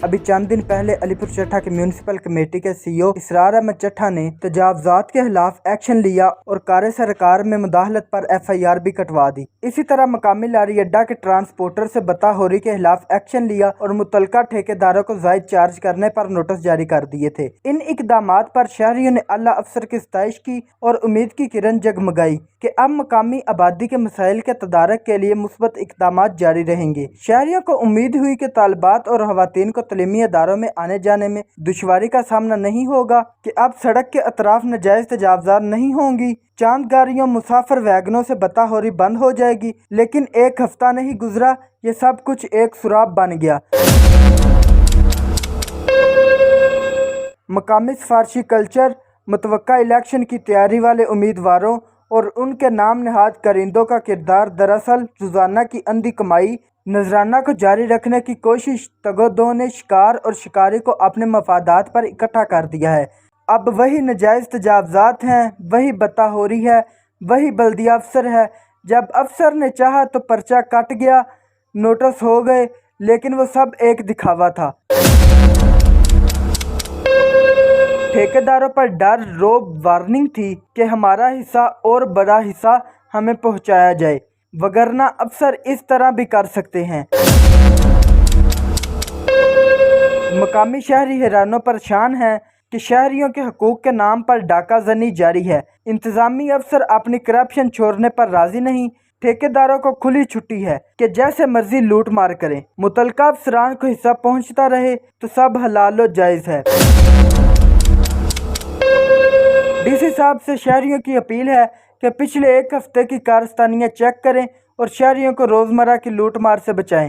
ابھی چند دن پہلے علی پور چٹھا کی میونسپل کمیٹی کے CEO اسرار احمد چٹھا نے تجاوزات کے خلاف ایکشن لیا اور کار سرکار میں مداخلت پر FIR بھی کٹوا دی۔ اسی طرح مقامی لاری اڈا کے ٹرانسپورٹر سے بدہوری کے خلاف ایکشن لیا اور متعلقہ ٹھیکیداروں کو زائد چارج کرنے پر نوٹس جاری کر دیے تھے۔ ان اقدامات پر شہریوں نے اعلیٰ افسر کی ستائش کی اور امید کی کرن جگمگائی کہ اب مقامی آبادی کے مسائل کے تدارک کے لیے مثبت اقدامات جاری رہیں گے۔ شہریوں کو امید ہوئی کہ طالبات اور خواتین کو تعلیمی اداروں میں آنے جانے میں دشواری کا سامنا نہیں ہوگا، کہ اب سڑک کے اطراف ناجائز تجاوزات نہیں ہوں گی، چاند گاڑیوں مسافر ویگنوں سے بدہوری بند ہو جائے گی۔ لیکن ایک ہفتہ نہیں گزرا، یہ سب کچھ ایک سراب بن گیا۔ مقامی سفارشی کلچر، متوقع الیکشن کی تیاری والے امیدواروں اور ان کے نام نہاد کرندوں کا کردار دراصل روزانہ کی اندھی کمائی، نذرانہ کو جاری رکھنے کی کوشش، تگودو نے شکار اور شکاری کو اپنے مفادات پر اکٹھا کر دیا ہے۔ اب وہی ناجائز تجاوزات ہیں، وہی بدہوری ہے، وہی بلدیہ افسر ہے۔ جب افسر نے چاہا تو پرچہ کٹ گیا، نوٹس ہو گئے، لیکن وہ سب ایک دکھاوا تھا۔ ٹھیکیداروں پر ڈر، روب، وارننگ تھی کہ ہمارا حصہ اور بڑا حصہ ہمیں پہنچایا جائے، وگرنہ افسر اس طرح بھی کر سکتے ہیں۔ مقامی شہری حیران و پریشان ہیں کہ شہریوں کے حقوق کے نام پر ڈاکہ زنی جاری ہے۔ انتظامی افسر اپنی کرپشن چھوڑنے پر راضی نہیں، ٹھیکیداروں کو کھلی چھٹی ہے کہ جیسے مرضی لوٹ مار کریں، متعلقہ افسران کو حصہ پہنچتا رہے تو سب حلال و جائز ہے۔ DC صاحب سے شہریوں کی اپیل ہے کہ پچھلے ایک ہفتے کی کارستانیاں چیک کریں اور شہریوں کو روزمرہ کی لوٹ مار سے بچائیں۔